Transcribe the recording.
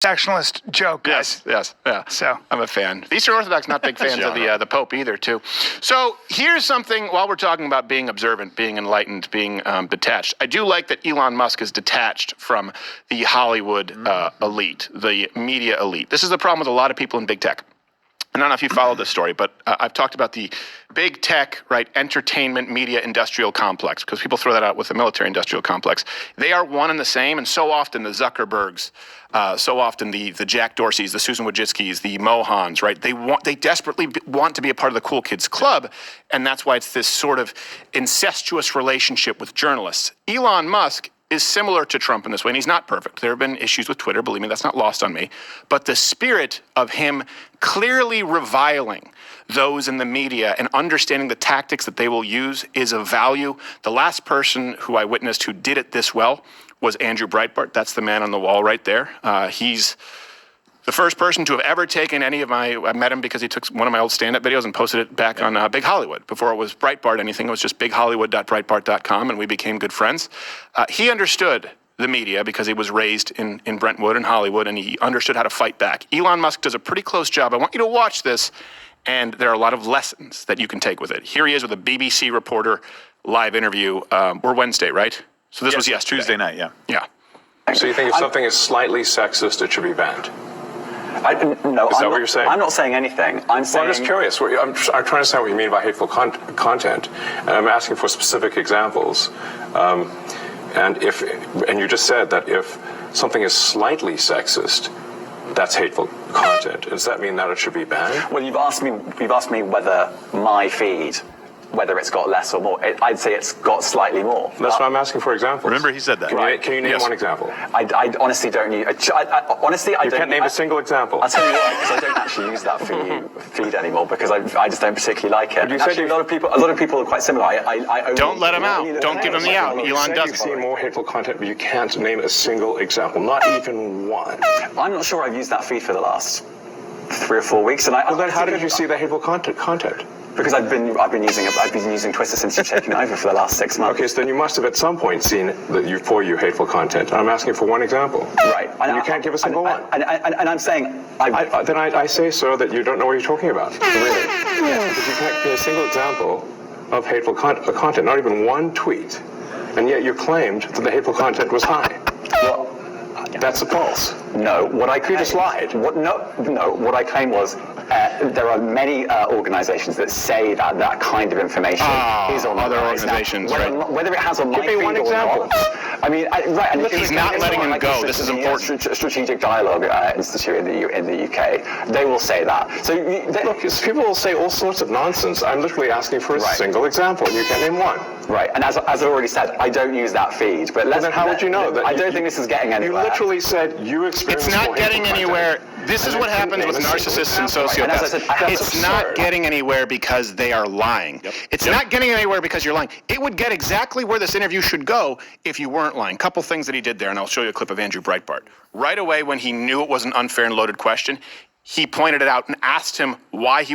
Sectionalist joke, guys. Yes, yeah. So I'm a fan. The Eastern Orthodox not big fans of the Pope either, too. So here's something, while we're talking about being observant, being enlightened, being detached, I do like that Elon Musk is detached from the Hollywood elite, the media elite. This is the problem with a lot of people in big tech. I don't know if you follow this story, but I've talked about the big tech, right, entertainment, media, industrial complex, because people throw that out with the military industrial complex. They are one and the same, and so often the Zuckerbergs, so often the Jack Dorseys, the Susan Wojcicki's, the Mohans, right, they desperately want to be a part of the cool kids club, and that's why it's this sort of incestuous relationship with journalists. Elon Musk is similar to Trump in this way, and he's not perfect. There have been issues with Twitter, believe me, that's not lost on me. But the spirit of him clearly reviling those in the media and understanding the tactics that they will use is of value. The last person who I witnessed who did it this well was Andrew Breitbart. That's the man on the wall right there. He's the first person to have ever taken I met him because he took one of my old stand-up videos and posted it back on Big Hollywood. Before it was Breitbart anything, it was just bighollywood.breitbart.com, and we became good friends. He understood the media because he was raised in Brentwood and Hollywood, and he understood how to fight back. Elon Musk does a pretty close job. I want you to watch this, and there are a lot of lessons that you can take with it. Here he is with a BBC reporter live interview. We're Wednesday, right? So this was yesterday. Tuesday night, yeah. Yeah. So you think if something is slightly sexist, it should be banned? No, is that what you're saying? I'm not saying anything. I'm saying. Well, I'm just curious. I'm trying to understand what you mean by hateful content, and I'm asking for specific examples. And you just said that if something is slightly sexist, that's hateful content. Does that mean that it should be banned? Well, you've asked me whether my feed, whether it's got less or more. I'd say it's got slightly more. That's why I'm asking for examples. Remember, he said that. Can you name one example? I honestly don't use. Honestly, I don't. You can't name a single example. I'll tell you why, because I don't actually use that feed anymore because I just don't particularly like it. You actually, a lot of people are quite similar. I don't let him out. Don't give him the out. Elon does. You've seen more hateful content, but you can't name a single example, not even one. I'm not sure I've used that feed for the last 3 or 4 weeks, and well, then how did you see the hateful content? Because I've been using Twitter since you've taken over for the last 6 months. Okay, so then you must have at some point seen that for you hateful content. I'm asking for one example. Right. And you can't give a single one. And I'm saying... Then I say, sir, that you don't know what you're talking about. Really? Yeah, because you can't give a single example of hateful content, not even one tweet. And yet you claimed that the hateful content was high. Well, that's false. No, what I claimed... Read a slide. What I claimed was there are many organizations that say that kind of information is on other organizations, now, whether it has on my feed or not. I mean, right. And he's not letting him go. This is important. Strategic Dialogue Institute in the UK. They will say that. So look, people will say all sorts of nonsense. I'm literally asking for a single example, and you can't name one. Right. And as I already said, I don't use that feed. But then how would you know that? I don't think this is getting anywhere. You literally said you experienced. It's not getting anywhere. This is what happens with narcissists and sociopaths. It's not getting anywhere because they are lying. It's not getting anywhere because you're lying. It would get exactly where this interview should go if you weren't lying. Couple things that he did there, and I'll show you a clip of Andrew Breitbart. Right away, when he knew it was an unfair and loaded question, he pointed it out and asked him why he